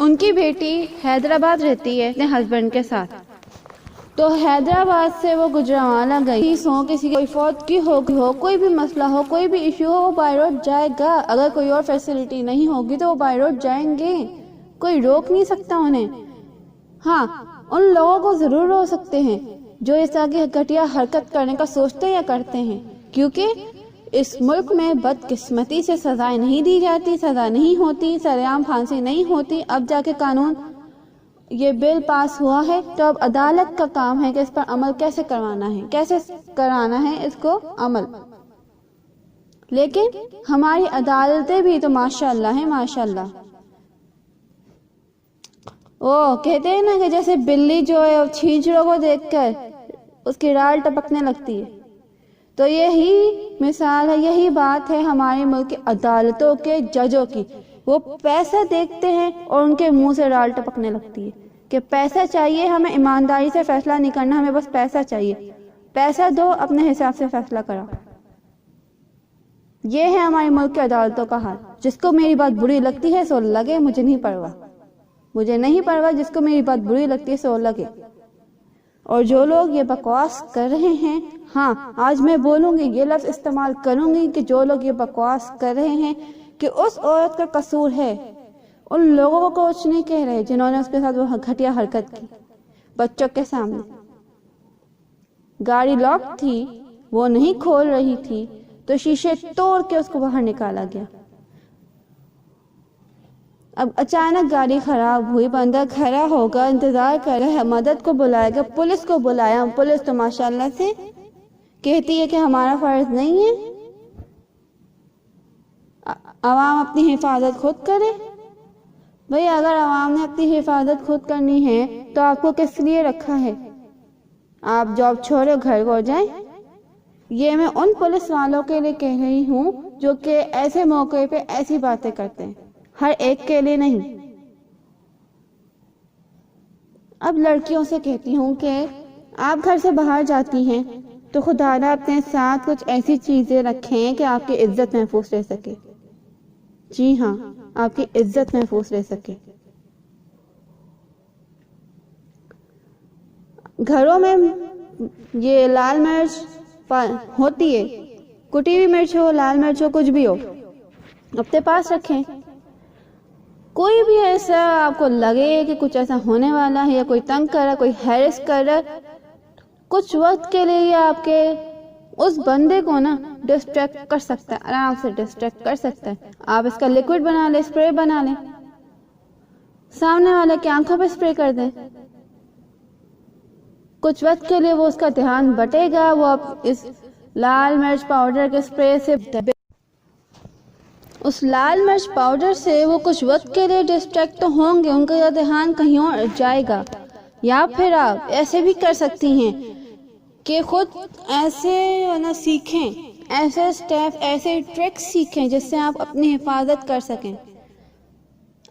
ان کی بیٹی حیدرآباد رہتی ہے اپنے ہسبینڈ کے ساتھ، تو حیدرآباد سے وہ گجرانوالہ گئی، کسی کی کوئی فوت کی ہو کوئی بھی مسئلہ ہو، کوئی بھی ایشو ہو، وہ بائی روڈ جائے گا۔ اگر کوئی اور فیسلٹی نہیں ہوگی تو وہ بائی روڈ جائیں گے، کوئی روک نہیں سکتا انہیں۔ ہاں، ان لوگوں کو ضرور روک سکتے ہیں جو اس طرح کی گھٹیا حرکت کرنے کا سوچتے یا کرتے ہیں، کیونکہ اس ملک میں بدقسمتی سے سزائیں نہیں دی جاتی، سزا نہیں ہوتی، سر عام پھانسی نہیں ہوتی۔ اب جا کے قانون یہ بل پاس ہوا ہے تو اب عدالت کا کام ہے کہ اس پر عمل کیسے کرانا ہے اس کو عمل۔ لیکن ہماری عدالتیں بھی تو ماشاءاللہ ہیں، ماشاءاللہ۔ وہ کہتے ہیں نا کہ جیسے بلی جو ہے چھینچڑوں کو دیکھ کر اس کی رال ٹپکنے لگتی ہے، تو یہی مثال ہے، یہی بات ہے ہمارے ملک کی عدالتوں کے ججوں کی۔ وہ پیسہ دیکھتے ہیں اور ان کے منہ سے رال ٹپکنے لگتی ہے کہ پیسہ چاہیے، ہمیں ایمانداری سے فیصلہ نہیں کرنا، ہمیں بس پیسہ چاہیے، پیسہ دو، اپنے حساب سے فیصلہ کرو۔ یہ ہے ہمارے ملک کی عدالتوں کا حال۔ جس کو میری بات بری لگتی ہے سو لگے، مجھے نہیں پرواہ، جس کو میری بات بری لگتی ہے سو لگے۔ اور جو لوگ یہ بکواس کر رہے ہیں، ہاں آج میں بولوں گی، یہ لفظ استعمال کروں گی کہ جو لوگ یہ بکواس کر رہے ہیں کہ اس عورت کا قصور ہے، ان لوگوں کو کچھ نہیں کہہ رہے جنہوں نے اس کے ساتھ وہ گھٹیا حرکت کی بچوں کے سامنے۔ گاڑی لاک تھی، وہ نہیں کھول رہی تھی تو شیشے توڑ کے اس کو باہر نکالا گیا۔ اب اچانک گاڑی خراب ہوئی، بندہ کھڑا ہوگا، انتظار کرے، مدد کو بلائے گا، پولیس کو بلایا، پولیس تو ماشاءاللہ سے کہتی ہے کہ ہمارا فرض نہیں ہے، عوام اپنی حفاظت خود کرے۔ بھئی اگر عوام نے اپنی حفاظت خود کرنی ہے تو آپ کو کس لیے رکھا ہے؟ آپ جاب چھوڑے گھر کو جائیں۔ یہ میں ان پولیس والوں کے لیے کہہ رہی ہوں جو کہ ایسے موقع پہ ایسی باتیں کرتے ہیں، ہر ایک کے لیے نہیں۔ اب لڑکیوں سے کہتی ہوں کہ آپ گھر سے باہر جاتی ہیں تو خدا نہ اپنے ساتھ کچھ ایسی چیزیں رکھیں کہ آپ کی عزت محفوظ رہ سکے۔ جی ہاں، آپ کی عزت محفوظ رہ سکے۔ گھروں میں یہ لال مرچ ہوتی ہے، کٹی ہوئی مرچ ہو، لال مرچ ہو، کچھ بھی ہو، اپنے پاس رکھیں۔ کوئی بھی ایسا آپ کو لگے کہ کچھ ایسا ہونے والا ہے یا کوئی تنگ کر رہا ہے، کوئی ہیرس کر رہا ہے، کچھ وقت کے لیے آپ کے اس بندے کو نا ڈسٹریکٹ کر سکتا ہے، آرام سے ڈسٹریکٹ کر سکتا ہے۔ آپ اس کا لیکوڈ بنا لیں، اسپرے بنا لیں، سامنے والے کی آنکھوں پہ اسپرے کر دیں، کچھ وقت کے لیے وہ اس کا دھیان بٹے گا، وہ اس لال مرچ پاؤڈر کے اسپرے سے اس لال مرچ پاؤڈر سے وہ کچھ وقت کے لیے ڈسٹریکٹ تو ہوں گے، ان کا دھیان کہیں اور جائے گا۔ یا پھر آپ ایسے بھی کر سکتی ہیں کہ خود ایسے نہ سیکھیں، ایسے اسٹیپ، ایسے ٹرکس سیکھیں جس سے آپ اپنی حفاظت کر سکیں۔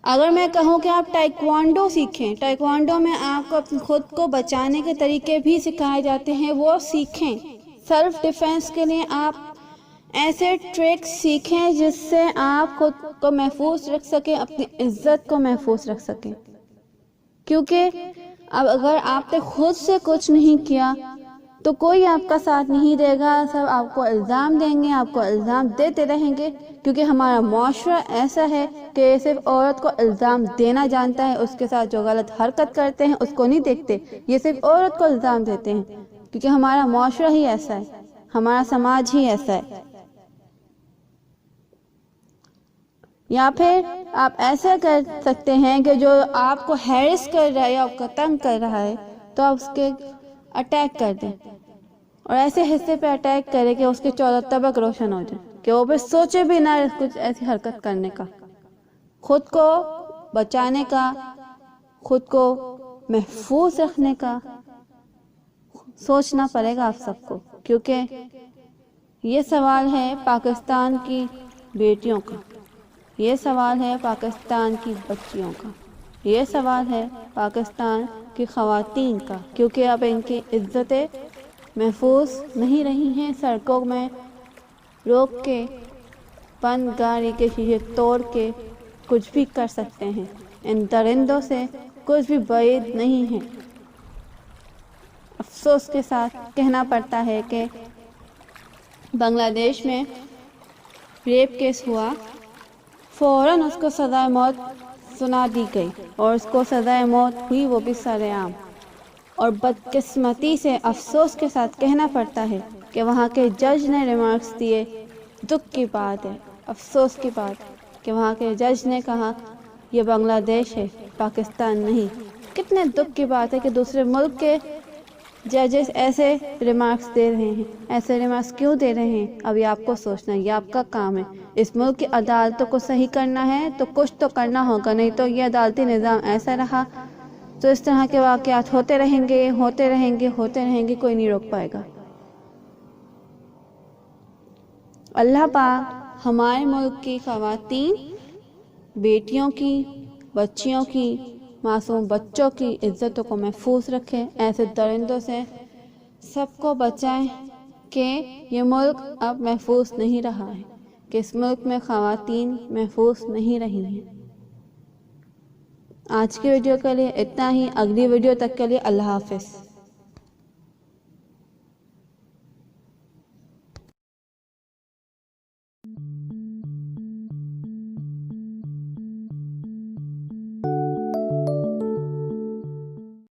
اگر میں کہوں کہ آپ ٹائیکوانڈو سیکھیں، ٹائیکوانڈو میں آپ کو خود کو بچانے کے طریقے بھی سکھائے جاتے ہیں، وہ سیکھیں۔ سیلف ڈیفینس کے لیے آپ ایسے ٹرکس سیکھیں جس سے آپ خود کو محفوظ رکھ سکیں، اپنی عزت کو محفوظ رکھ سکیں۔ کیونکہ اب اگر آپ نے خود سے کچھ نہیں کیا تو کوئی آپ کا ساتھ نہیں دے گا، سب آپ کو الزام دیں گے، آپ کو الزام دیتے رہیں گے، کیونکہ ہمارا معاشرہ ایسا ہے کہ صرف عورت کو الزام دینا جانتا ہے، اس کے ساتھ جو غلط حرکت کرتے ہیں اس کو نہیں دیکھتے، یہ صرف عورت کو الزام دیتے ہیں، کیونکہ ہمارا معاشرہ ہی ایسا ہے، ہمارا سماج ہی ایسا ہے۔ یا پھر آپ ایسا کر سکتے ہیں کہ جو آپ کو ہیرس کر رہا ہے یا آپ کو تنگ کر رہا ہے تو آپ اس کے اٹیک کر دیں، اور ایسے حصے پہ اٹیک کرے کہ اس کے 14 طبق روشن ہو جائیں، کہ وہ پھر سوچے بھی نہ کچھ ایسی حرکت کرنے کا۔ خود کو بچانے کا، خود کو محفوظ رکھنے کا سوچنا پڑے گا آپ سب کو، کیونکہ یہ سوال ہے پاکستان کی بیٹیوں کا، یہ سوال ہے پاکستان کی بچیوں کا، یہ سوال ہے پاکستان کی خواتین کا، کیونکہ اب ان کی عزتیں محفوظ نہیں رہی ہیں۔ سڑکوں میں روک کے، بند گاڑی کے شیشے توڑ کے کچھ بھی کر سکتے ہیں۔ ان درندوں سے کچھ بھی بعید نہیں ہے۔ افسوس کے ساتھ کہنا پڑتا ہے کہ بنگلہ دیش میں ریپ کیس ہوا، فوراً اس کو سزائے موت سنا دی گئی اور اس کو سزائے موت ہوئی، وہ بھی سرِ عام۔ اور بدقسمتی سے افسوس کے ساتھ کہنا پڑتا ہے کہ وہاں کے جج نے ریمارکس دیے۔ دکھ کی بات ہے، افسوس کی بات کہ وہاں کے جج نے کہا یہ بنگلہ دیش ہے، پاکستان نہیں۔ کتنے دکھ کی بات ہے کہ دوسرے ملک کے ججز ایسے ریمارکس دے رہے ہیں۔ ایسے ریمارکس کیوں دے رہے ہیں؟ ابھی آپ کو سوچنا ہے، یہ آپ کا کام ہے۔ اس ملک کی عدالتوں کو صحیح کرنا ہے تو کچھ تو کرنا ہوگا، نہیں تو یہ عدالتی نظام ایسا رہا تو اس طرح کے واقعات ہوتے رہیں گے، کوئی نہیں روک پائے گا۔ اللہ پاک ہمارے ملک کی خواتین، بیٹیوں کی، بچیوں کی، معصوم بچوں کی عزتوں کو محفوظ رکھے، ایسے درندوں سے سب کو بچائیں کہ یہ ملک اب محفوظ نہیں رہا ہے، کہ اس ملک میں خواتین محفوظ نہیں رہی ہیں۔ آج کی ویڈیو کے لیے اتنا ہی، اگلی ویڈیو تک کے لیے اللہ حافظ۔